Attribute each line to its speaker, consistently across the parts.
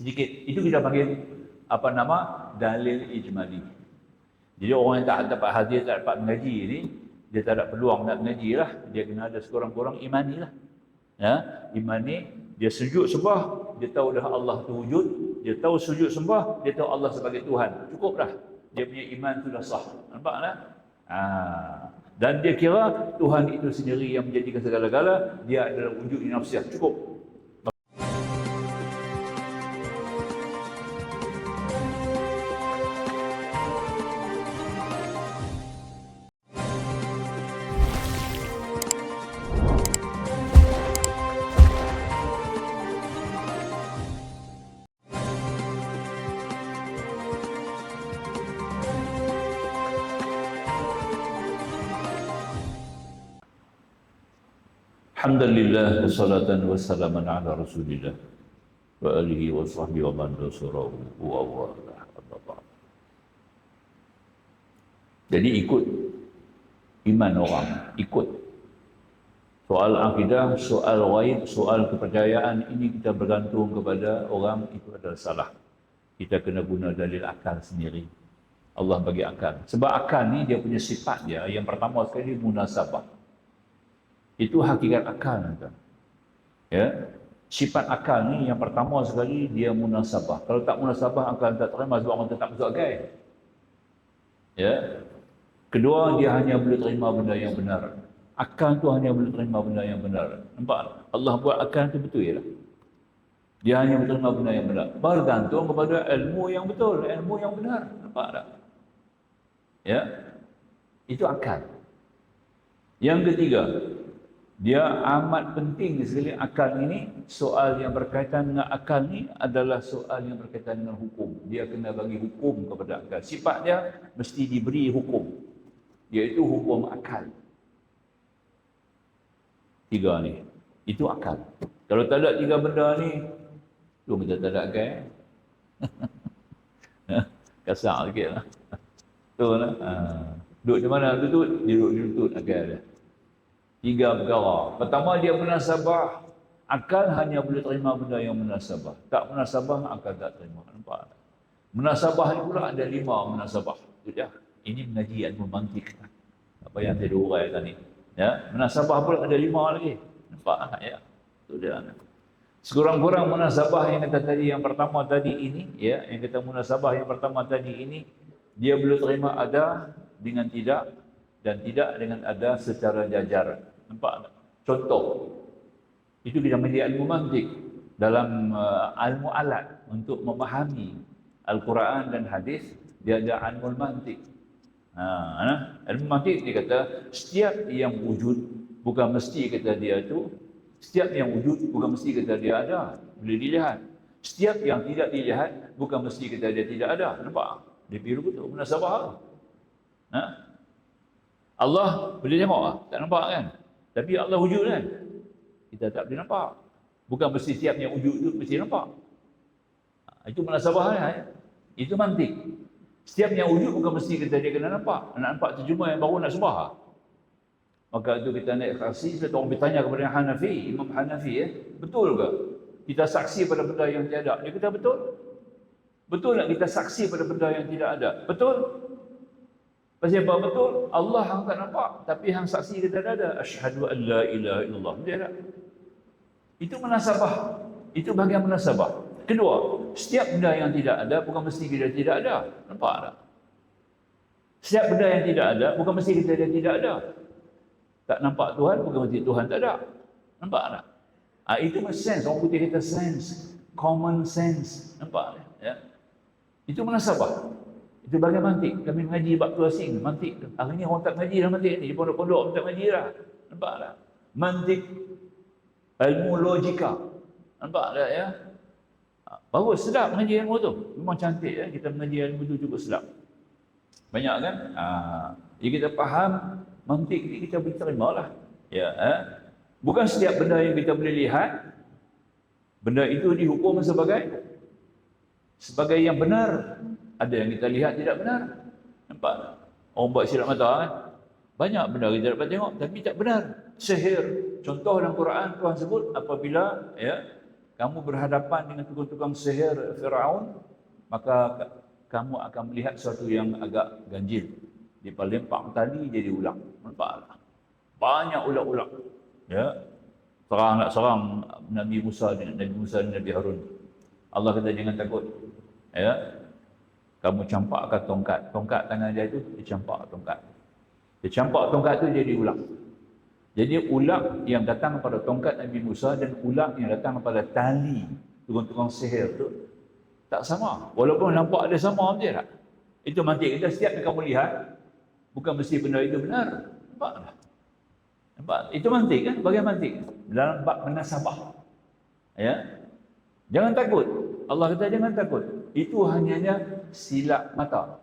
Speaker 1: Sedikit. Itu kita panggil apa nama? Dalil ijmali. Jadi orang yang tak dapat hadir, tak dapat mengaji ni, dia tak ada peluang nak mengaji lah. Dia kena ada sekurang-kurang imani lah. Ya, imani, dia sujud sembah, dia tahu dah Allah tu wujud, dia tahu sujud sembah, dia tahu Allah sebagai Tuhan. Cukup dah. Dia punya iman tu dah sah. Nampak tak? Dan dia kira Tuhan itu sendiri yang menjadikan segala-gala, dia adalah wujud nafsiyah. Cukup. Alhamdulillah wassalatan wassalaman ala Rasulillah wa alihi wa sahbihi wa man nasarahu wa wala. Jadi ikut iman orang, ikut soal akidah, soal ghaib, soal kepercayaan ini kita bergantung kepada orang, itu adalah salah. Kita kena guna dalil akal sendiri. Allah bagi akal. Sebab akal ni dia punya sifat dia. Yang pertama sekali munasabah. Itu hakikat akal. Ya, sifat akal ni yang pertama sekali dia munasabah. Kalau tak munasabah, akal tak terima sebab orang tak masuk akal. Ya. Kedua, dia hanya boleh terima benda yang benar. Akal tu hanya boleh terima benda yang benar. Nampak? Allah buat akal tu betul ya. Dia hanya boleh terima benda yang benar. Bergantung kepada ilmu yang betul, ilmu yang benar. Nampak tak? Ya. Itu akal. Yang ketiga, dia amat penting sekali akal ini. Soal yang berkaitan dengan akal ni adalah soal yang berkaitan dengan hukum. Dia kena bagi hukum kepada akal. Sifat dia mesti diberi hukum, iaitu hukum akal. Tiga ni, itu akal. Kalau tak ada tiga benda ni, tu kita tak ada akal. Kasar sikit lah. Tu lah. Duduk di mana lutut? Dia duduk di lutut akal dia. Tiga perkara. Pertama, dia munasabah. Akal hanya boleh terima benda yang munasabah. Tak munasabah, akal tak terima. Nampak? Munasabah ni pula ada 5 munasabah. Itu dia. Ini mengaji ilmu mantik. Apa yang saya urai tadi. Ya, munasabah pula ada 5 lagi. Nampak? Ya. Itu dia. Sekurang-kurang munasabah yang kata tadi yang pertama tadi ini, ya, yang kata munasabah yang pertama tadi ini, dia boleh terima ada dengan tidak, dan tidak dengan ada secara jajar. Nampak tak? Contoh, itu kita menjadi ilmu mantik dalam ilmu alat untuk memahami Al-Quran dan hadis. Dia ada ilmu mantik. Ilmu mantik dia kata setiap yang wujud bukan mesti kata dia itu, setiap yang wujud bukan mesti kata dia ada, boleh dilihat. Setiap yang tidak dilihat bukan mesti kata dia tidak ada. Nampak? Dia biru betul munasabah. Allah boleh tengok tak nampak kan? Tapi Allah wujud kan? Kita tak boleh nampak. Bukan mesti setiap yang wujud itu mesti nampak. Itu munasabah kan? Itu mantik. Setiap yang wujud bukan mesti kita dia kena nampak. Nak nampak terjemah yang baru nak sembah. Maka itu kita naik saksi, kita orang bertanya kepada Hanafi, Imam Hanafi, betul ke kita saksi pada benda yang tiada? Dia kata betul. Betul tak kita saksi pada benda yang tidak ada? Betul. Pasal apa betul? Allah hang tak nampak, tapi hang saksi kita ada. Asyhadu an la ilaha illallah. Dia ada. Itu munasabah. Itu bahagian munasabah. Kedua, setiap benda yang tidak ada bukan mesti kita tidak ada. Nampak tak? Setiap benda yang tidak ada bukan mesti kita tidak ada. Tak nampak Tuhan bukan mesti Tuhan tak ada. Nampak tak? Itu sense. Orang putih kata sense. Common sense. Nampak tak? Ya? Itu munasabah. Itu bagian mantik. Kami mengaji bab tu asing. Mantik. Hari ni orang tak mengaji dah mantik ni. Di pondok-pondok orang tak mengaji dah. Nampak tak? Mantik. Ilmu logika. Nampak tak ya? Bagus, sedap mengaji ilmu tu. Memang cantik ya. Kita mengaji ilmu tu cukup sedap. Banyak kan? Jadi kita faham mantik ni kita boleh terima lah. Ya, bukan setiap benda yang kita boleh lihat, benda itu dihukum sebagai yang benar. Ada yang kita lihat tidak benar. Nampak tak? Orang buat silap mata kan? Banyak benda kita dapat tengok tapi tak benar. Sihir. Contoh dalam Quran Tuhan sebut apabila ya kamu berhadapan dengan tukang-tukang sihir Firaun, maka kamu akan melihat sesuatu yang agak ganjil. Dia lempar tali jadi ulang. Nampaklah. Banyak ulang-ulang. Ya. Nak serang Nabi Musa dan Nabi Harun. Allah kata jangan takut. Ya. Kamu campakkan tongkat. Tongkat tangan dia itu, dia campak tongkat. Dia campak tongkat itu jadi ulang. Jadi ulang yang datang kepada tongkat Nabi Musa dan ulang yang datang kepada tali tukang-tukang sihir itu tak sama. Walaupun nampak ada sama saja tak? Itu mantik. Kita setiap yang kamu lihat, bukan mesti benda itu benar. Nampak tak? Nampak? Itu mantik kan? Bagian mantik. Dalam bab menasabah. Ya? Jangan takut. Allah kata jangan takut. Itu hanya silap mata.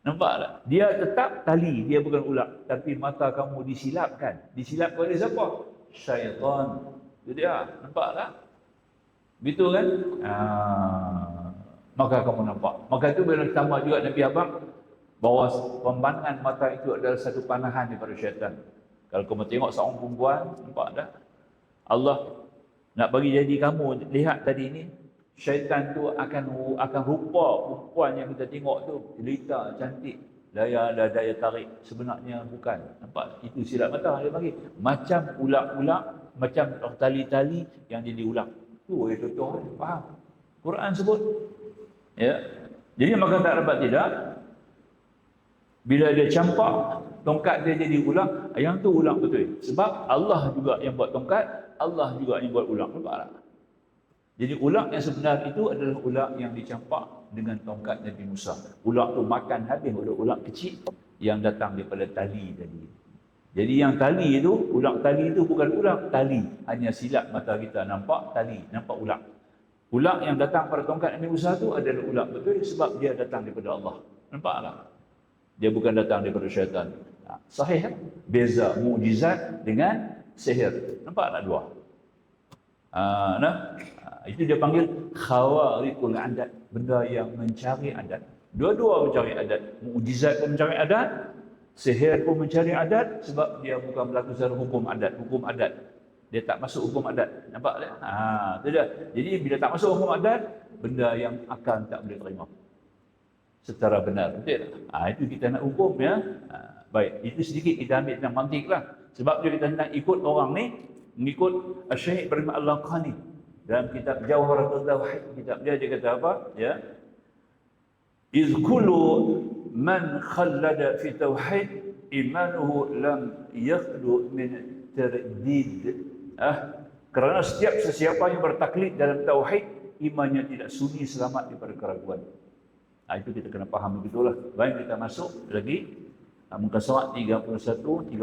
Speaker 1: Nampak tak? Dia tetap tali, dia bukan ular. Tapi mata kamu disilapkan. Disilapkan oleh siapa? Syaitan. Itu dia. Nampak tak? Begitu kan? Maka kamu nampak. Maka itu bila tambah juga Nabi Abang, bahawa pemandangan mata itu adalah satu panahan daripada syaitan. Kalau kamu tengok seorang perempuan, nampak tak? Allah nak bagi jadi kamu, lihat tadi ni, syaitan tu akan rupa perempuan yang kita tengok tu, jelita, cantik, daya tarik. Sebenarnya bukan. Nampak? Itu silap mata dia bagi. Macam ular-ular, macam tali-tali yang jadi ular. Tu contoh, faham? Quran sebut. Ya. Jadi maka tak dapat tidak, bila dia campak, tongkat dia jadi ulang, yang tu ulang betul. Sebab Allah juga yang buat tongkat, Allah juga yang buat ulang. Nampak tak? Jadi ulang yang sebenar itu adalah ulang yang dicampak dengan tongkat Nabi Musa. Ulang tu makan habis oleh ulang kecil yang datang daripada tali tadi. Jadi yang tali itu, ulang tali itu bukan ulang tali. Hanya silap mata kita nampak tali, nampak ulang. Ulang yang datang pada tongkat Nabi Musa itu adalah ulang betul sebab dia datang daripada Allah. Nampak tak? Dia bukan datang daripada syaitan. Sahih kan? Beza mukjizat dengan sihir. Nampak tak dua? Itu dia panggil khawariqul adat, benda yang mencari adat. Dua-dua mencari adat. Mukjizat pun mencari adat, sihir pun mencari adat sebab dia bukan berlaku secara hukum adat. Dia tak masuk hukum adat. Nampak tak? Itu dia. Jadi bila tak masuk hukum adat, benda yang akan tak boleh terima secara benar. Betul tak? Itu kita nak hukum ya. Baik, itu sedikit kita ambil tentang mantik lah. Sebab dia kita nak ikut orang ni, mengikut Syekh Ibrahim Al-Laqani dalam kitab Jawharatul Tauhid. Kitab dia kata apa? Ya. Iz kullu man khallada fi tauhid imanuhu lam yakhlu min tardid. Kerana setiap sesiapa yang bertaklid dalam tauhid, imannya tidak sunyi selamat daripada keraguan. Itu kita kena faham begitulah. Baik, kita masuk lagi muka surat 31 32.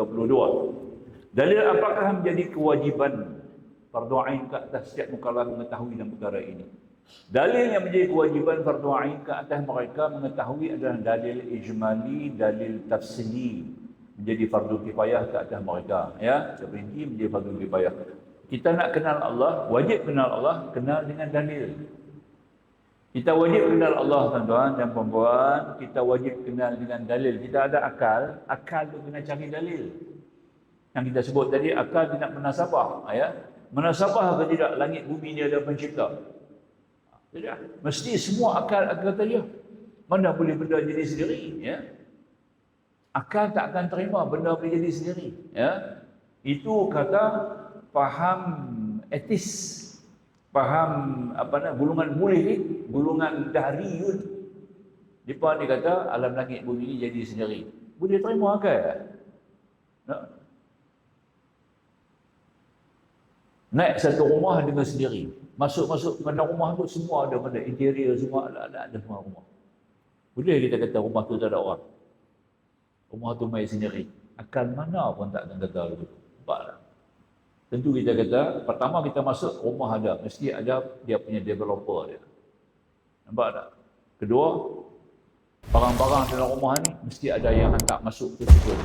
Speaker 1: Dalil apakah menjadi kewajiban fardu ain ke atas setiap mukallaf mengetahui dalam perkara ini? Dalil yang menjadi kewajiban fardu ain ke atas mereka mengetahui adalah dalil ijmali, dalil tafsili, menjadi fardu kifayah ke atas mereka. Ya, seperinci menjadi fardu kifayah. Kita nak kenal Allah, wajib kenal Allah, kenal dengan dalil. Kita wajib kenal Allah, tuan-tuan dan puan-puan. Kita wajib kenal dengan dalil. Kita ada akal, akal tu kena cari dalil. Yang kita sebut tadi, akal tidak menasabah. Ya? Menasabah atau tidak langit bumi ni ada pencipta? Tidak. Mesti semua akal kata dia. Mana boleh benda jadi sendiri? Ya? Akal tak akan terima benda boleh jadi sendiri. Ya? Itu kata faham etis. Faham golongan mulhid, golongan dahriyun. Depa ni kata alam langit bumi ni jadi sendiri. Boleh terima akal? Naik satu rumah dengan sendiri. Masuk-masuk ke dalam rumah tu semua ada pada interior semua ada semua rumah. Boleh kita kata rumah tu tak ada orang. Rumah tu main sendiri. Akal mana pun tak akan kata begitu. Nampak tak? Tentu kita kata, pertama kita masuk rumah ada, mesti ada dia punya developer dia. Nampak tak? Kedua, barang-barang dalam rumah ni mesti ada yang hantar masuk ke situ.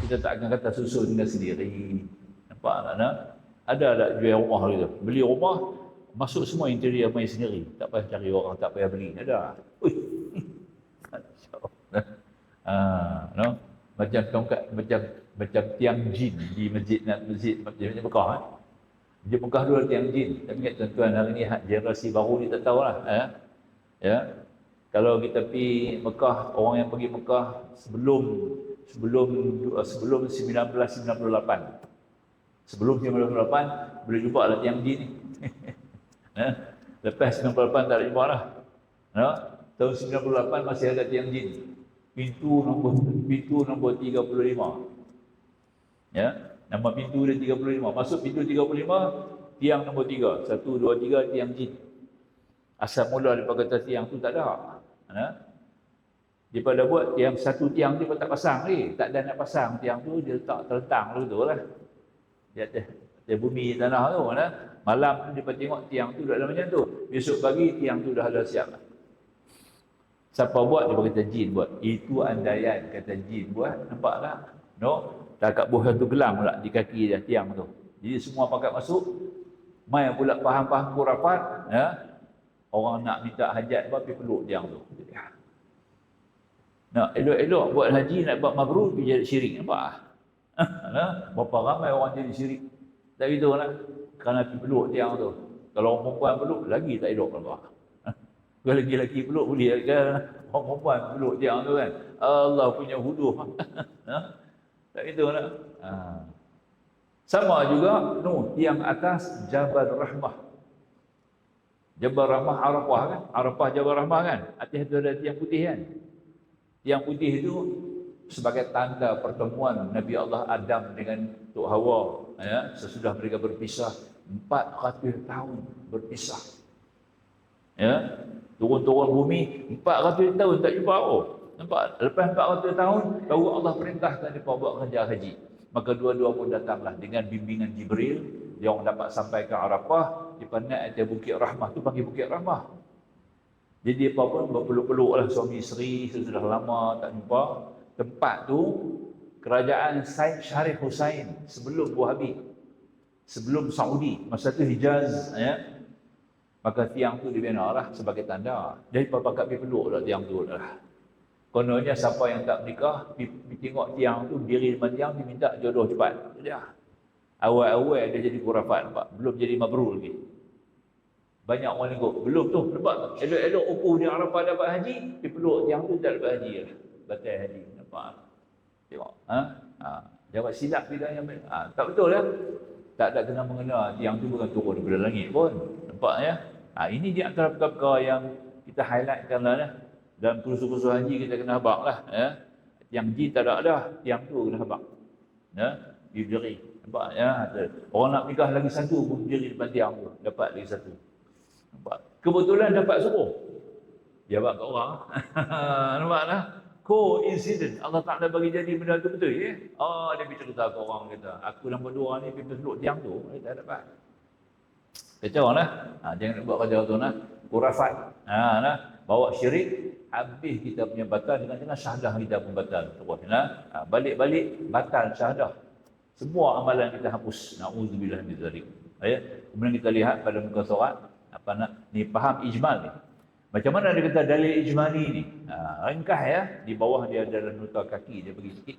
Speaker 1: Kita tak akan kata susun dengan sendiri. Nampak tak? Ada jual rumah gitu. Beli rumah, masuk semua interior main sendiri. Tak payah cari orang, tak payah beli. Ada. Macam tongkat, macam tiang jin di masjid Mekah. Di Mekah dulu ada tiang jin. Tapi ingat tuan-tuan, hari ni generasi baru ni tak tahulah. Ya. Kalau kita pergi Mekah, orang yang pergi Mekah sebelum 1998. Sebelum 1998 boleh jumpa lah tiang jin ni. Lepas 98 tak ada jumpa lah. Tahun 98 masih ada tiang jin. Pintu nombor 35. Ya, nama pintu dia 35. Masuk pintu 35, tiang nombor 3. 1 2 3 tiang jin. Asal mula daripada kata tiang tu tak ada. Daripada buat tiang satu tiang dia tak pasang lagi. Tak ada nak pasang tiang tu, dia letak terlentang betul lah. Di atas bumi tanah tu. Malam tu dia tengok tiang tu dah ada macam tu. Besok pagi tiang tu dah ada siap. Siapa buat? Dia kata jin buat. Itu andaian kata jin buat. Nampak tak? No? Dah kat bawah satu gelang pula di kaki dia tiang tu. Jadi semua pakat masuk. Mai pula faham-faham khurafat, ya. Orang nak minta hajat apa pergi peluk tiang tu. Nak elok-elok buat haji, nak buat mabrur pergi jadi syirik, nampak? Berapa ramai orang jadi syirik. Tak gitu lah. Kerana pergi peluk tiang tu. Kalau orang perempuan peluk lagi tak elok nampak. Kalau lelaki peluk boleh kan. Orang perempuan peluk tiang tu kan. Allah punya huduh. Tak gitu lah. Sama juga tiang atas Jabal Rahmah. Jabal Rahmah Arafah kan? Arafah Jabal Rahmah kan? Atas itu ada tiang putih kan? Tiang putih itu sebagai tanda pertemuan Nabi Allah Adam dengan Tok Hawa, ya, sesudah mereka berpisah 400 tahun berpisah. Ya, turun-turun bumi 400 tahun tak jumpa apa. Nampak? Lepas 400 tahun baru Allah perintahkan mereka buat kerja haji. Maka dua-dua pun datanglah dengan bimbingan Jibril. Dia orang dapat sampai ke Arafah, di mana ada Bukit Rahmah tu panggil Bukit Rahmah. Jadi apa pun berpeluk-peluk lah suami isteri sudah lama tak jumpa. Tempat tu kerajaan Said Sharif Hussein sebelum Wahabi, sebelum Saudi, masa tu Hijaz, ya. Maka tiang tu dibina lah sebagai tanda. Jadi pakat pergi peluk lah tiang tu lah. Kononnya siapa yang tak menikah, pergi tengok tiang tu, diri depan tiang, diminta jodoh cepat. Jadi awal-awal dia jadi khurafat, nampak? Belum jadi mabrur lagi. Banyak orang tengok, belum tu, nampak? Elok-elok ukur di Arafah dapat haji, pergi peluk tiang tu tak dapat haji lah. Batal haji, nampak? Tengok, jawab silap bila yang tak betul lah. Tak ada kena mengena, tiang tu bukan turun daripada langit pun. Nampak ya? Ini di antara perkara yang kita highlightkan lah. Dalam kursus-kursus haji kita kena habaq lah. Ya? Yang jin tak ada, tiang tu kena habaq. Ya? Diri. Nampak ya? Orang nak nikah lagi satu pun diri depan tiang tu. Dapat lagi satu. Nampak? Kebetulan dapat suruh. Jawab kat orang. Nampak lah? Coincidence. Allah Ta'ala bagi jadi benda tu betul ya? Dia bercerita kat orang kata, aku nombor 2 ni pergi peluk tiang tu, dia tak dapat. Kacau lah. Jangan buat kerja tu lah. Khurafat. Bawa syirik. Habis kita punya batal dengan syahadah kita pun batal. Terus. Balik-balik batal syahadah. Semua amalan kita hapus. Na'udzubillah min dzalik. Kemudian kita lihat pada muka surat. Ni faham ijmal ni. Macam mana dia kata dalil ijmali ni? Ringkas ya. Di bawah dia ada nota kaki. Dia bagi sikit.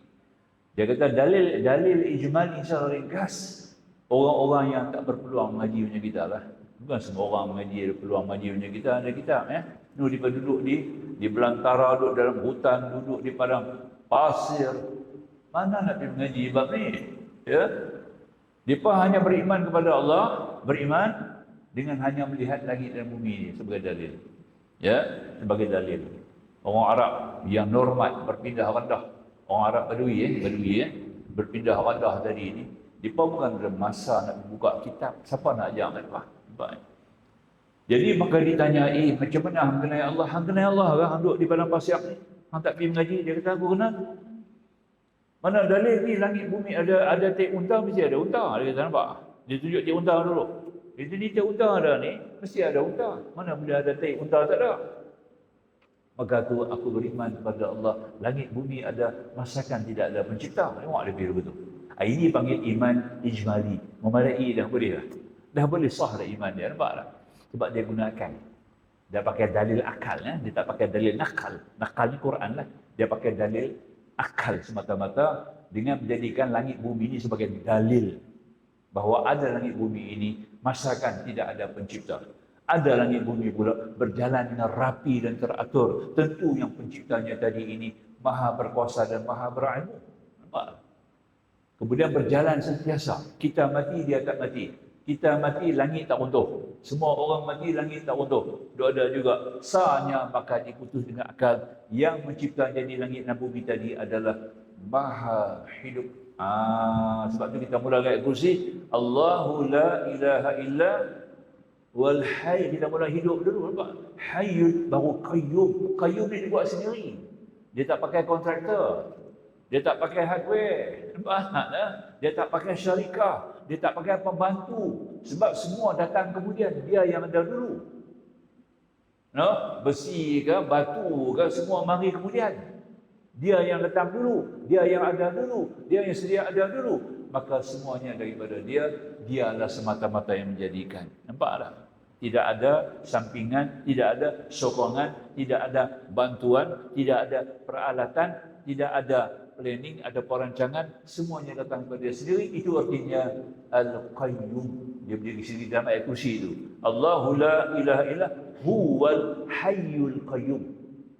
Speaker 1: Dia kata dalil ijmali secara ringkas. Orang-orang yang tak berpeluang mengaji punya kita lah. Bukan semua orang mengaji ada peluang mengaji punya kita. Ada kitab ya. Dia duduk di belantara, duduk dalam hutan, duduk di padang pasir. Mana nak pergi mengaji bab ni? Ya. Mereka hanya beriman kepada Allah, beriman dengan hanya melihat langit dan bumi ni sebagai dalil. Ya, sebagai dalil. Orang Arab yang normat berpindah rendah. Orang Arab Badui berpindah rendah tadi ni. Mereka bukan ada masa nak buka kitab. Siapa nak ajar mereka? Jadi maka ditanya, macam mana hang kenal Allah? Hang kenal Allah ke? Hang duduk di padang pasir ni? Hang tak pergi mengaji? Dia kata, aku kenal. Mana dalil ni langit bumi ada taik unta, mesti ada unta. Dia kata, nampak? Dia tunjuk taik unta dulu. Dia ni taik unta ada ni, mesti ada unta. Mana boleh ada taik unta, tak ada. Maka tu aku beriman kepada Allah. Langit bumi ada masakan, tidak ada pencipta. Tengok dia biru betul. Ini panggil iman ijmali. Memadai dah boleh lah. Dah boleh sah dah iman dia. Nampak tak? Sebab dia gunakan. Dia pakai dalil akal. Dia tak pakai dalil nakal. Nakal ni Quran lah. Dia pakai dalil akal semata-mata dengan menjadikan langit bumi ini sebagai dalil. bahawa ada langit bumi ini, masakan tidak ada pencipta. Ada langit bumi pula berjalan dengan rapi dan teratur. Tentu yang penciptanya tadi ini maha berkuasa dan maha berilmu. Nampak? Kemudian berjalan sentiasa. Kita mati, dia tak mati. Kita mati, langit tak runtuh. Semua orang mati, langit tak runtuh. Ada juga sahnya maka diputus dengan akal. Yang mencipta jadi langit dan bumi tadi adalah maha hidup. Sebab tu kita mula ayat kursi. Allahu la ilaha illa wal hayy. Kita mula hidup dulu. Nampak? Hayyul baru qayyum. Qayyum dia buat sendiri. Dia tak pakai kontraktor. Dia tak pakai hardware. Nampak? Dia tak pakai syarikah. Dia tak pakai pembantu. Sebab semua datang kemudian. Dia yang ada dulu. Besi ke, batu ke, semua mari kemudian. Dia yang datang dulu. Dia yang ada dulu. Dia yang sedia ada dulu. Maka semuanya daripada dia. Dialah semata-mata yang menjadikan. Nampak tak? Tidak ada sampingan, tidak ada sokongan, tidak ada bantuan, tidak ada peralatan, tidak ada planning, ada perancangan, semuanya datang daripada dia sendiri. Itu artinya Al-Qayyum. Dia berdiri sendiri dalam ayat kursi itu. Allahu la ilaha illa huwal hayyul qayyum.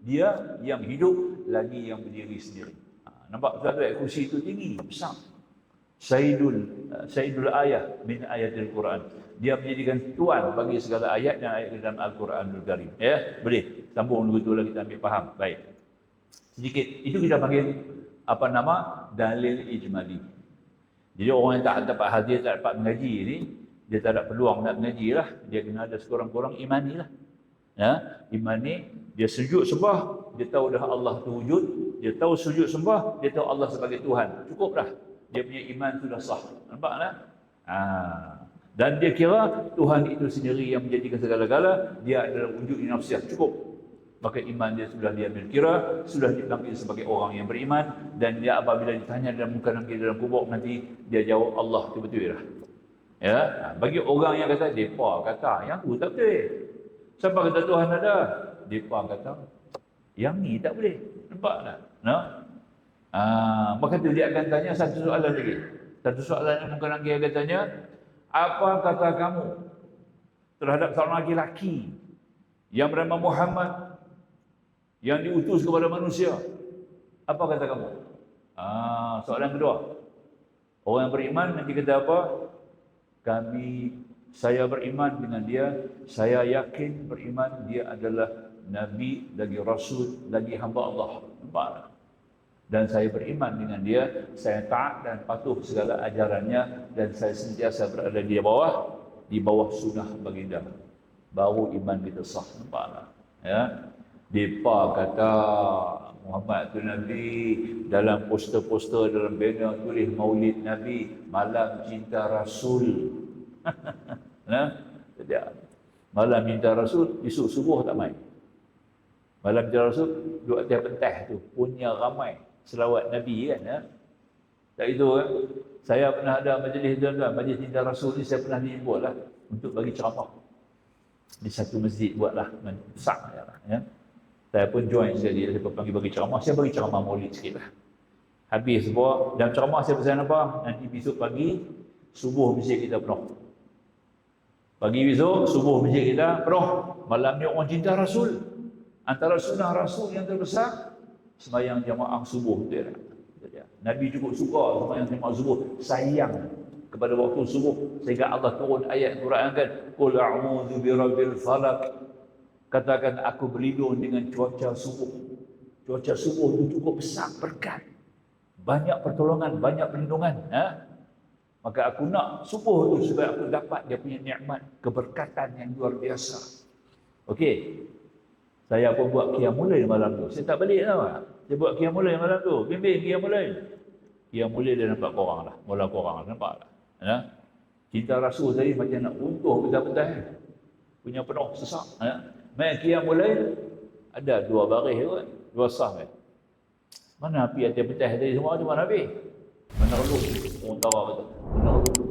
Speaker 1: Dia yang hidup lagi yang berdiri sendiri. Nampak satu ayat kursi itu tinggi, besar. Sayyidul ayah min ayatil Quran. Dia menjadikan tuan bagi segala ayat dan ayat dalam Al-Quranul Karim. Ya, boleh. Sambung dulu tu lah kita ambil faham. Baik. Sedikit. Itu kita panggil dalil ijmali. Jadi orang yang tak dapat hadir, tak dapat mengaji ni, dia tak ada peluang nak mengaji lah. Dia kena ada sekurang-kurang imani lah. Ya, imani, dia sujud sembah, dia tahu dah Allah tu wujud, dia tahu sujud sembah, dia tahu Allah sebagai Tuhan. Cukup dah. Dia punya iman sudah sah. Nampak tak? Dan dia kira Tuhan itu sendiri yang menjadikan segala-gala, dia adalah wujud nafsiyah. Cukup. Maka iman dia sudah diambil kira, sudah dipanggil sebagai orang yang beriman, dan dia apabila ditanya dalam muka nanti dalam kubur nanti dia jawab Allah itu betul dah. Ya, bagi orang yang kata depa kata yang tu tak betul. Siapa kata Tuhan ada? Depa kata yang ni tak boleh. Nampak tak? Maka tu dia akan tanya satu soalan lagi. Satu soalan yang muka nanti akan tanya, apa kata kamu terhadap seorang lelaki yang bernama Muhammad yang diutus kepada manusia? Apa kata kamu? Soalan kedua. Orang yang beriman nanti kata apa? Saya beriman dengan dia. Saya yakin beriman dia adalah Nabi, lagi Rasul, lagi hamba Allah. Nampak tak? Dan saya beriman dengan dia, saya taat dan patuh segala ajarannya, dan saya sentiasa berada di bawah sunnah baginda. Baru iman kita sah. Nampak tak? Ya. Depa kata Muhammad tu Nabi, dalam poster-poster, dalam banner tulis Maulid Nabi, malam cinta Rasul. Malam cinta Rasul, esok subuh tak main. Malam cinta Rasul, duduk atas pentas tu, punya ramai selawat Nabi kan. Tak itu kan. Saya pernah ada majlis tuan-tuan, majlis cinta Rasul ni saya pernah dibuat lah untuk bagi ceramah. Di satu masjid buatlah, besar ya. Saya pun join sekali, saya panggil bagi ceramah. Saya bagi ceramah Maulid sikit lah. Habis sebuah, dalam ceramah saya pesan apa? Nanti besok pagi, subuh masjid kita penuh. Pagi besok, subuh masjid kita penuh. Malam ni orang cinta Rasul. Antara sunnah Rasul yang terbesar, sembahyang jamaah subuh. Nabi cukup suka sembahyang jamaah subuh. Sayang kepada waktu subuh. Sehingga Allah turun ayat Quran kan. Qul a'udzu birabbil falaq. Katakan aku berlindung dengan cuaca subuh. Cuaca subuh itu cukup besar, berkat. Banyak pertolongan, banyak perlindungan. Maka aku nak subuh itu supaya aku dapat dia punya nikmat, keberkatan yang luar biasa. Okey. Saya pun buat qiyamul lail malam tu. Saya tak balik tau. Saya buat qiyamul lail malam tu. Bimbing qiyamul lail. Qiyamul lail dia nampak korang lah. Mula korang lah. Nampak tak? Cinta Rasul tadi macam nak runtuh betul-betul. Punya penuh sesak. Main qiyamul lail ada dua baris kan, dua sah kan. Mana api atas petah tadi semua tu mana api? Mana dulu? Orang tahu betul. Mana dulu?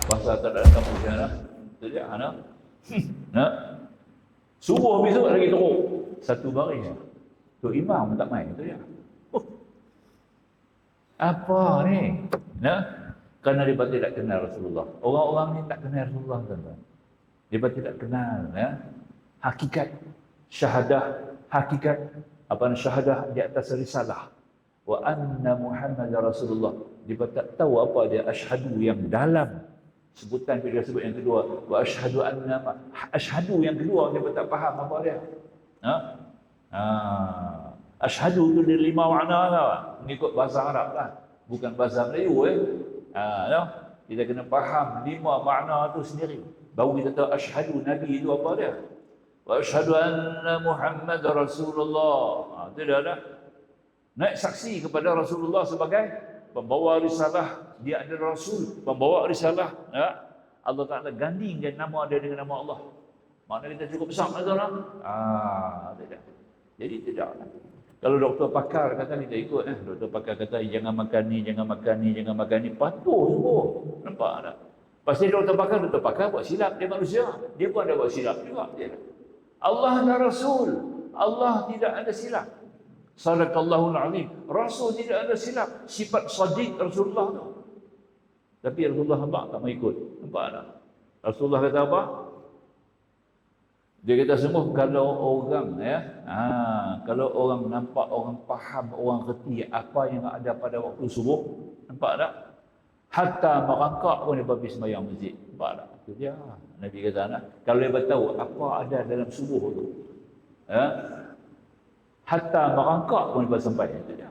Speaker 1: Bahasa tak ada kampung sana. Betul tak? Subuh besok lagi teruk. Satu baris. Tu imam tak main, betul tak? Apa ni? Kerana mereka tidak kenal Rasulullah. Orang-orang ni tak kenal Rasulullah, tuan-tuan. Mereka tidak kenal ya, hakikat syahadah, hakikat syahadah di atas risalah. Wa anna Muhammad Rasulullah. Dia tak tahu apa dia asyhadu yang dalam. Sebutan dia sebut yang kedua. Wa asyhadu anna, asyhadu yang kedua dia tak faham apa dia. Ha? Asyhadu tu dia 5 makna lah. Mengikut bahasa Arab lah. Bukan bahasa Melayu no? Kita kena faham 5 makna tu sendiri. Baru kita tahu asyhadu Nabi itu apa dia. Wa asyhadu anna Muhammad Rasulullah. Itu dah ada. Naik saksi kepada Rasulullah sebagai pembawa risalah. Dia adalah Rasul, pembawa risalah. Ya? Allah Ta'ala gandingkan nama dia dengan nama Allah. Maknanya kita cukup besar kan tuan? Tidak. Jadi tidak. Kalau doktor pakar kata kita ikut. Doktor pakar kata jangan makan ni, jangan makan ni, jangan makan ni. Patuh semua. Nampak tak? Pasti doktor pakar buat silap. Dia manusia. Dia pun ada buat silap juga. Allah dan Rasul. Allah tidak ada silap. Sadaqallahul azim. Rasul tidak ada silap. Sifat sadiq Rasulullah tu. Tapi Rasulullah tak mau ikut. Nampak tak? Rasulullah kata apa? Dia kata semua kalau orang kalau orang nampak, orang faham, orang reti apa yang ada pada waktu subuh, nampak tak? Hatta merangkak pun dia pergi sembahyang masjid. Nampak tak? Itu dia. Nabi kata kalau dia tahu apa ada dalam subuh tu. Hatta merangkak pun dia sampai. Itu dia.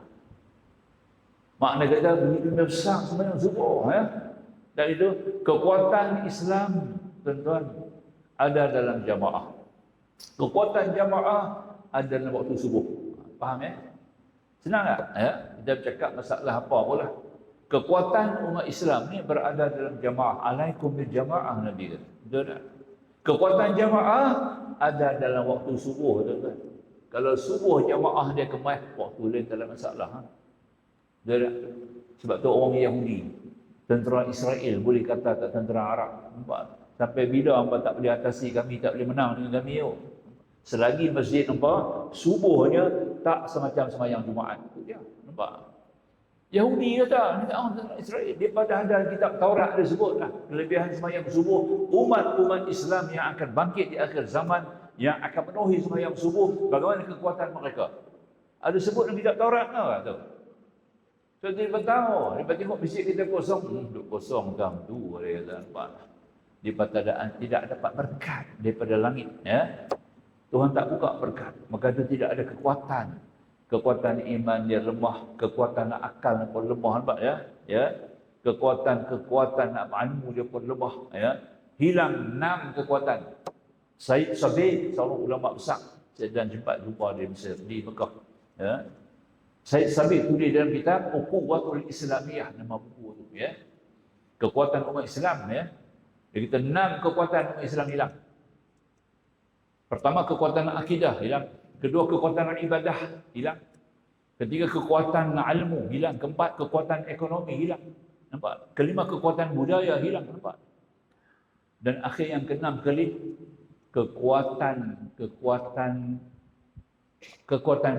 Speaker 1: Makna kata begitu besar sembahyang subuh. Dan itu kekuatan Islam, tuan-tuan, ada dalam jamaah. Kekuatan jamaah ada dalam waktu subuh. Faham ya? Senang tak? Kita bercakap masalah apa pula. Kekuatan umat Islam ni berada dalam jamaah. Alaikum bil jamaah, Nabi kata. Betul tak? Kekuatan jamaah ada dalam waktu subuh, tuan-tuan. Kalau subuh jamaah dia kemas, waktu lain tak ada masalah. Betul tak? Sebab tu orang Yahudi, tentera Israel boleh kata tak tentera Arab. Nampak? Sampai bila hangpa tak boleh atasi kami, tak boleh menang dengan kami. Selagi masjid nampak, subuhnya tak semacam sembahyang Jumaat. Itu dia. Nampak? Yahudi kata, Israel, dia pada ada kitab Taurat ada sebut lah, kelebihan sembahyang subuh, umat-umat Islam yang akan bangkit di akhir zaman, yang akan penuhi sembahyang subuh, bagaimana kekuatan mereka. Ada sebut dalam kitab Taurat tak? So dia tahu, dia tengok masjid kita kosong, duduk kosong kam tu, dia kata, nampak. Dia tidak dapat berkat daripada langit. Tuhan tak buka berkat, maka itu tidak ada kekuatan. Kekuatan iman dia lemah, kekuatan akal pun lemah, nampak ya. Kekuatan ilmu dia pun lemah, Hilang 6 kekuatan. Said Sabiq, seorang ulama besar, saya dan jumpa di Mesir, di Mekah. Said Sabiq tulis dalam kitab Uquwatul Islamiyah, nama buku tu Kekuatan umat Islam Dia kata 6 kekuatan umat Islam hilang. Pertama, kekuatan akidah hilang. Kedua, kekuatan ibadah hilang. Ketiga, kekuatan ilmu hilang. Keempat, kekuatan ekonomi hilang. Nampak? Kelima, kekuatan budaya hilang. Nampak? Dan akhir yang keenam kali, kekuatan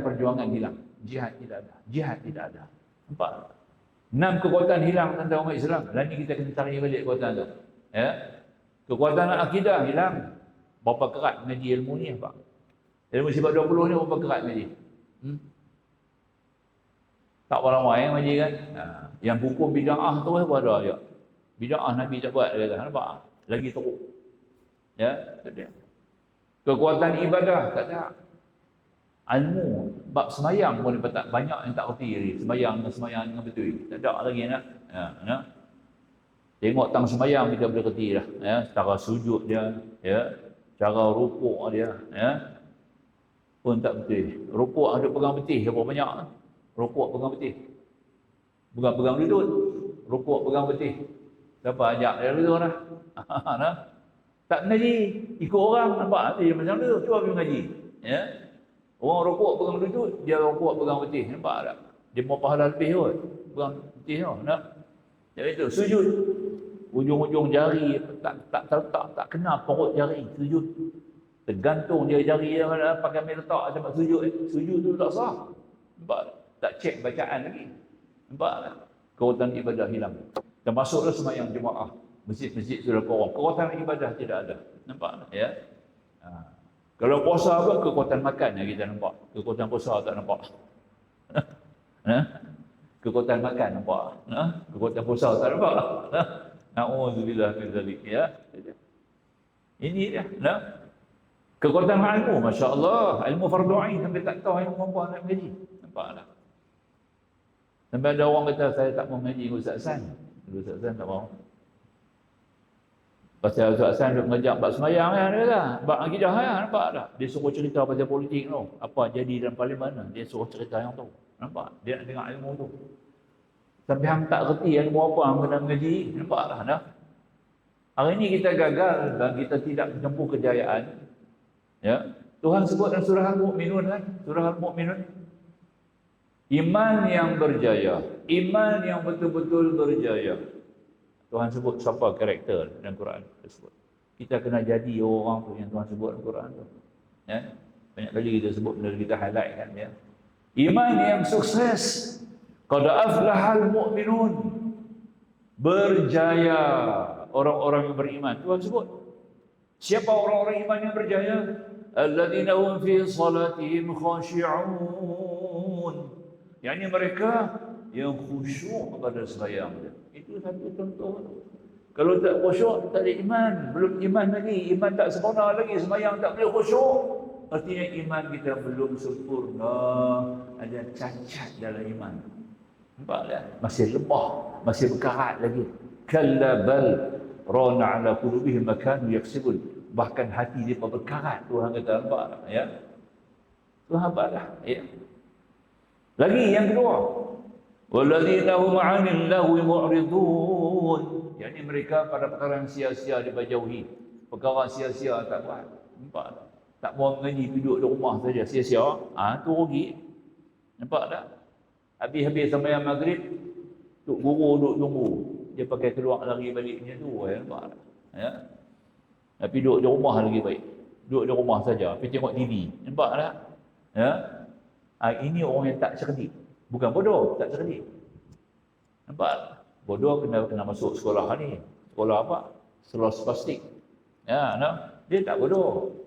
Speaker 1: perjuangan hilang. Jihad tidak ada. Nampak? 6 kekuatan hilang tentang umat Islam. Dan ini kita kena tarik balik kekuatan tu. Kekuatan akidah hilang. Berapa kerat mengaji ilmu ni apa? Ilmu sifat 20 ni berapa kerat mengaji? Tak ramai yang mengaji kan? Yang hukum bid'ah tu apa ada je. Bid'ah Nabi tak buat, dia kata. Nampak? Lagi teruk. Itu dia. Kekuatan ibadah tak ada. Ilmu bab semayang pun tak banyak yang tak reti ni. Semayang dengan betul. Tak ada lagi nak. Tengok tang semayang kita boleh reti dah. Cara sujud dia, cara rukuk dia, pun tak betul. Rukuk ada pegang betih berapa banyak? Rukuk pegang betih. Bukan pegang lutut. Rukuk pegang betih. Siapa ajak dia dulu dah. Tak mengaji, ikut orang, nampak dia macam tu, cuba pergi mengaji. Orang rukuk pegang lutut, dia rukuk pegang betih, nampak tak? Dia mau pahala lebih kot. Pegang betih tu, Jadi itu sujud. Ujung-ujung jari tak kena perut jari sujud. Tergantung dia jari dia mana pakai main letak tempat sujud. Sujud tu tak sah. Nampak? Tak cek bacaan lagi. Nampak tak? Kekuatan ibadah hilang. Termasuklah sembahyang jemaah. Masjid-masjid sudah korang. Kekuatan ibadah tidak ada. Nampak tak? Ya. Kalau puasa apa? Kekuatan makan yang kita nampak. Kekuatan puasa tak nampak. Kekuatan makan nampak. Kekuatan puasa tak nampak. Na'udzubillah min dzalik. Ya. Ini dia. Kekuatan ilmu, Masya Allah. Ilmu fardu ain sampai tak tahu ilmu apa nak mengaji. Nampak tak? Sampai ada orang kata, saya tak mau mengaji dengan Ustaz Hasan. Ustaz Hasan tak mau. Pasal Ustaz Hasan duk mengajak bab sembahyang kan, dia kata. Bab akidah kan, nampak tak? Dia suruh cerita pasal politik tu. Apa jadi dalam parlimen, dia suruh cerita yang tu. Nampak? Dia nak dengar ilmu tu. Sampai hang tak reti ilmu apa hang kena mengaji. Nampak tak? Nah? Hari ini kita gagal dan kita tidak menempuh kejayaan. Ya, Tuhan sebut dalam surah Al-Mu'minun kan? Surah Al-Mu'minun. Iman yang berjaya, iman yang betul-betul berjaya. Tuhan sebut siapa karakter dalam Quran tersebut. Kita kena jadi orang tu yang Tuhan sebut dalam Quran tu. Ya. Banyak kali kita sebut benda kita highlight kan ya. Iman yang sukses. Qad aflahal mu'minun. Berjaya orang-orang yang beriman. Tuhan sebut. Siapa orang-orang iman yang berjaya? Alladzina hum fi salatihim khashi'un. Yakni mereka yang khusyuk pada sembahyang. Itu satu contoh. Kalau tak khusyuk, tak ada iman. Belum iman lagi. Iman tak sempurna lagi. Sembahyang tak boleh khusyuk. Artinya iman kita belum sempurna. Ada cacat dalam iman. Nampak tak? Masih lemah. Masih berkarat lagi. Kalla bal rana ala qulubihim ma kanu yaksibun. Bahkan hati dia berkarat. Tuhan kata, nampak tak? Ya. Tuhan nampak tak? Ya. Lagi yang kedua. Walladzina hum 'anil lahwi mu'ridun. Yakni mereka pada perkara yang sia-sia dijauhi. Perkara sia-sia tak buat. Nampak tak? Tak mau mengaji, duduk di rumah saja sia-sia. Tu rugi. Nampak tak? Habis-habis sembahyang maghrib, tok guru duduk tunggu. Dia pakai keluar lari balik macam tu. Nampak tak? Ya. Tapi duduk di rumah lagi baik. Duduk di rumah saja, pergi tengok TV. Nampak tak? Ya. Ini orang yang tak cerdik. Bukan bodoh, tak cerdik. Nampak? Bodoh kena masuk sekolah ni. Sekolah apa? Sekolah spastik. Ya, dia tak bodoh.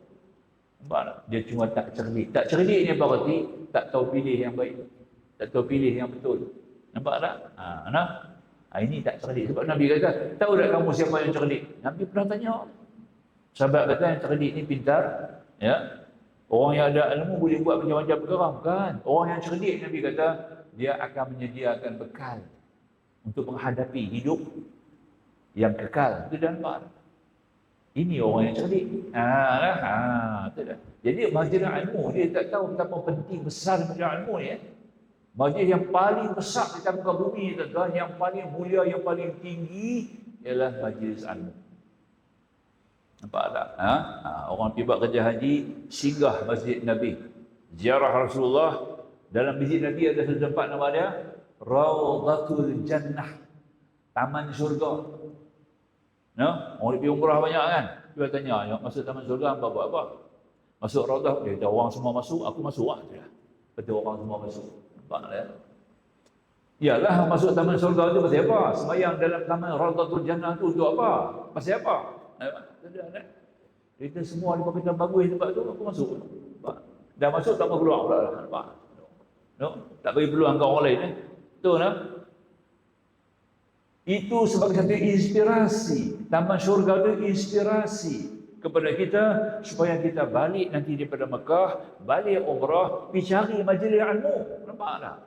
Speaker 1: Nampak tak? Dia cuma tak cerdik. Tak cerdik ni berarti tak tahu pilih yang baik. Tak tahu pilih yang betul. Nampak tak? Ini tak cerdik. Sebab Nabi kata, tahu tak kamu siapa yang cerdik? Nabi pernah tanya. Sahabat kata yang cerdik ni pintar. Ya. Orang yang ada ilmu boleh buat macam-macam perkara. Bukan. Orang yang cerdik, Nabi kata, dia akan menyediakan bekal untuk menghadapi hidup yang kekal. Itu dah nampak. Ini orang yang cerdik. Jadi majlis ilmu, dia tak tahu betapa penting besar majlis ilmu ni. Majlis yang paling besar di muka bumi, tuan-tuan, yang paling mulia, yang paling tinggi ialah majlis ilmu. Nampak tak? Orang pergi buat kerja haji, singgah masjid Nabi. Ziarah Rasulullah. Dalam masjid Nabi ada satu tempat nama dia Rawdatul Jannah. Taman syurga. Orang pergi umrah banyak kan? Dia tanya, masuk taman syurga apa buat apa? Masuk Rawdah, dia kata orang semua masuk, aku masuk lah. Betul, orang semua masuk. Nampak tak? Iyalah, masuk taman syurga tu pasal apa? Sembahyang dalam taman Rawdatul Jannah tu untuk apa? Pasal apa? Kita semua ni kata bagus tempat tu, aku masuk. Dah masuk tak mau keluar pula. Nampak? Tak bagi peluang ke orang lain. Betul tak? Itu sebagai satu inspirasi. Taman syurga itu inspirasi kepada kita supaya kita balik nanti daripada Mekah, balik umrah, pergi cari majlis ilmu. Nampak tak?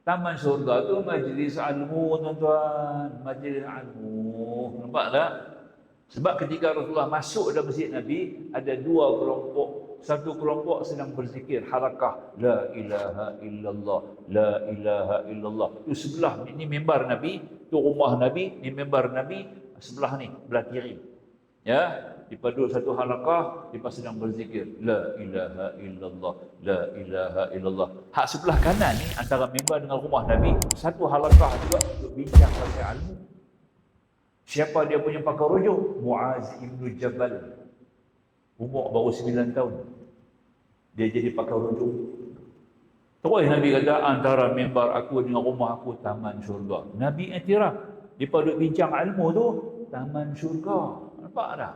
Speaker 1: Taman syurga itu majlis ilmu, tuan-tuan. Majlis ilmu. Nampak tak? Sebab ketika Rasulullah masuk dalam masjid Nabi, ada dua kelompok. Satu kelompok sedang berzikir harakah la ilaha illallah, la ilaha illallah. Itu sebelah ni mimbar Nabi, tu rumah Nabi, ni mimbar Nabi, sebelah ni, belah kiri. Ya, dipadu satu harakah, dia sedang berzikir la ilaha illallah, la ilaha illallah. Hak sebelah kanan ni antara mimbar dengan rumah Nabi, satu harakah juga untuk bincang pasal ilmu. Siapa dia punya pakar rujuk? Muaz ibn Jabal. Umur baru 9 tahun. Dia jadi pakar rujuk. Terus Nabi kata, antara mimbar aku dengan rumah aku taman syurga. Nabi iktiraf. Mereka duduk bincang ilmu tu, taman syurga. Nampak tak?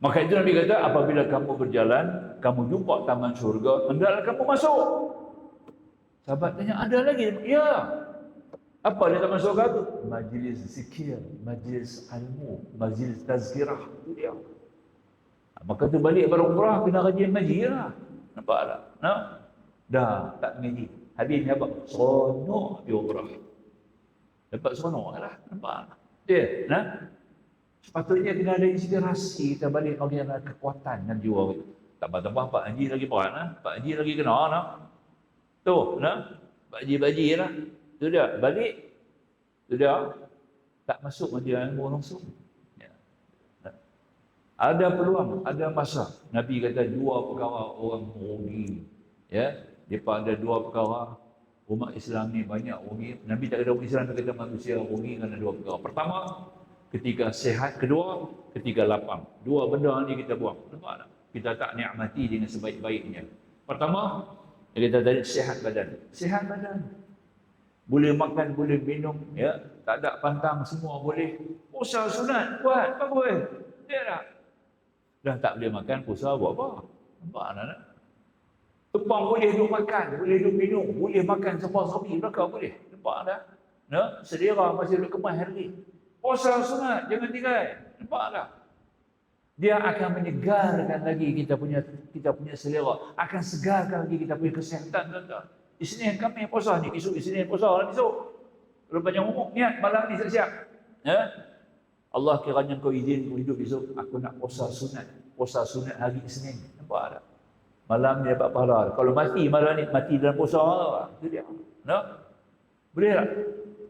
Speaker 1: Maka itu Nabi kata, apabila kamu berjalan, kamu jumpa taman syurga, hendaklah kamu masuk. Sahabat tanya, ada lagi? Ya. Apa dia taman syurga tu? Majlis zikir, majlis ilmu, majlis tazkirah. Itu dia. Maka tu balik pada umrah, kena rajin ngaji lah. Nampak tak? Nah? Dah, tak ngaji. Habis ni apa? Seronok di umrah. Dapat seronok lah. Nampak tak? Dia, nah? Sepatutnya kena ada inspirasi, kita balik bagi ada kekuatan dan jiwa. Tambah-tambah Pak Haji lagi buat, nah? Pak Haji lagi kena, nah? Tu, nah? Pak Haji lah. Tu dia, balik. Tu dia, tak masuk majlis ilmu langsung. Ya. Ada peluang, ada masa. Nabi kata dua perkara orang rugi. Ya, depa ada dua perkara. Umat Islam ni banyak rugi. Nabi tak kata umat Islam, dia kata manusia rugi kerana dua perkara. Pertama, ketika sehat. Kedua, ketika lapang. Dua benda ni kita buang. Nampak tak? Kita tak nikmati dengan sebaik-baiknya. Pertama, dia kata tadi sehat badan. Sehat badan. Boleh makan, boleh minum, ya. Tak ada pantang, semua boleh. Puasa sunat, buat, apa boleh? Dia tak? Dah tak boleh makan, puasa buat apa? Nampak tak? Tepang boleh duduk makan, boleh duduk minum, boleh makan semua sapi, belakang boleh. Nampak tak? Nah, selera masih duduk kemas hari. Puasa sunat, jangan tinggal. Nampak tak? Dia akan menyegarkan lagi kita punya selera, akan segarkan lagi kita punya kesihatan, tuan-tuan. Isnin kami puasa ni, esok Isnin puasa lah esok. Kalau banyak umur, niat malam ni siap-siap. Ya? Allah kiranya kau izin kau hidup esok, aku nak puasa sunat hari Isnin. Nampak tak? Malam ni dapat pahala. Kalau mati malam ni, mati dalam puasa lah. Itu dia. No? Boleh tak?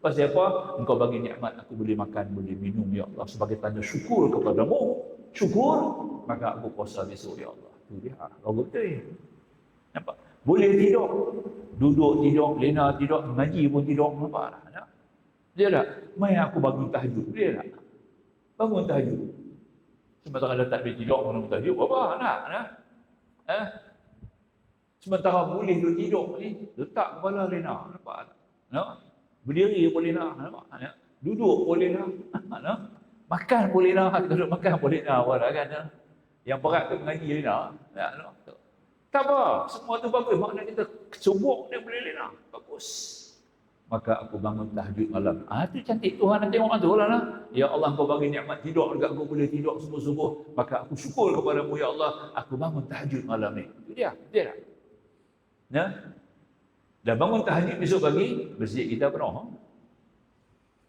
Speaker 1: Pasal apa? Engkau bagi nikmat, aku boleh makan, boleh minum, ya Allah. Sebagai tanda syukur kepadamu. Syukur, maka aku puasa besok, ya Allah. Itu dia. Kau betul. Nampak? Boleh tidur. Duduk tidur, lena tidur, ngaji pun tidur. Nampak tak? Dia tak? Mai aku bangun tahajud. Boleh tak? Bangun tahajud. Sementara dah tak boleh tidur, bangun tahajud. Apa nak? Sementara boleh duduk tidur ni, letak kepala lena. Nampak tak? Berdiri boleh lah. Nampak tak? Duduk boleh lah. Makan boleh lah. Duduk makan boleh lah. Kan? Yang berat tu mengaji lena. Tak apa, semua tu bagus. Maknanya kita subuk dia boleh lena. Bagus. Maka aku bangun tahajud malam. Itu cantik Tuhan nak tengok tu lah. Ya Allah, kau bagi nikmat tidur dekat aku boleh tidur subuh-subuh. Maka aku syukur kepadamu, ya Allah. Aku bangun tahajud malam ni. Itu dia. Dia tak? Ya? Dah bangun tahajud besok pagi, masjid kita penuh.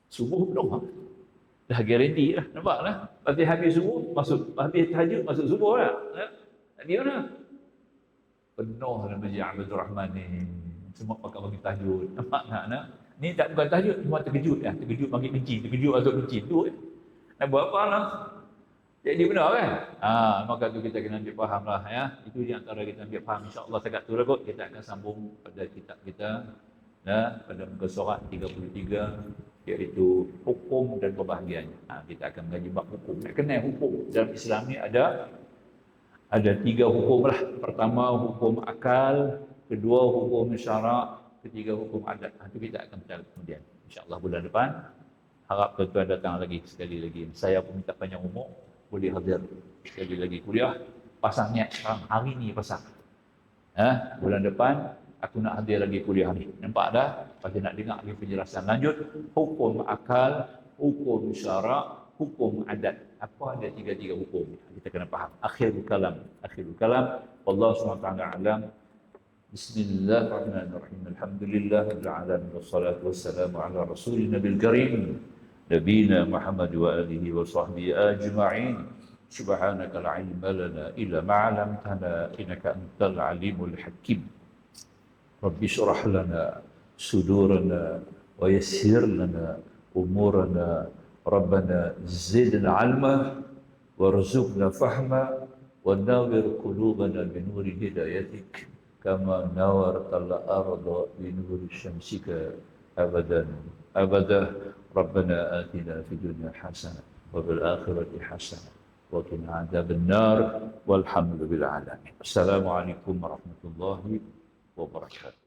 Speaker 1: Subuh penuh. Dah garanti lah. Nampak lah. Habis subuh, habis tahajud, masuk subuh lah. Dia mana? Penuh dalam masjid Abdul Rahman ni. Semua pakai bagi tahajud. Nampak tak? Ni tak bukan tahajud, cuma terkejut lah. Terkejut bagi kencing, terkejut masuk kencing. Tu nak buat apa lah? Jadi benar kan? Maka tu kita kena ambil faham lah ya. Itu di antara kita ambil faham. InsyaAllah sekat tu lah kot. Kita akan sambung pada kitab kita. Pada muka surat 33. Iaitu hukum dan pembahagiannya. Kita akan mengaji bab hukum. Nak kenal hukum. Dalam Islam ni ada 3 hukum lah. Pertama hukum akal. Kedua hukum syarak. Ketiga hukum adat. Itu kita akan berjalan kemudian. InsyaAllah bulan depan. Harap tuan-tuan datang lagi sekali lagi. Saya pun minta panjang umur. Boleh hadir sekali lagi kuliah. Pasang niat sekarang. Hari ni pasang. Bulan depan aku nak hadir lagi kuliah ni. Nampak dah? Pasti nak dengar lagi penjelasan lanjut. Hukum akal, hukum syarak, hukum adat. Apa ada 3 hukum? Kita kena faham. Akhirul kalam. Allah SWT alam. Bismillahirrahmanirrahim. Alhamdulillahirabbil alamin wassalatu wassalamu ala rasulina bil karim nabiyina Muhammad wa alihi wa sahbihi ajma'in. Subhanaka la ilma lana illa ma 'allamtana innaka antal alimul hakim. Rabbi shrah lana sudurana wa yassir lana umurana. Rabbana zidna 'ilma warzuqna fahma wa nawwir qulubana bi nuri hidayatik kama nawartal arda bi nuri syamsika abadan. Rabbana atina fid dunya hasanah wa fil akhirati hasanah wa qina adzaban nar walhamdulillahi alamin. Assalamualaikum warahmatullahi wabarakatuh.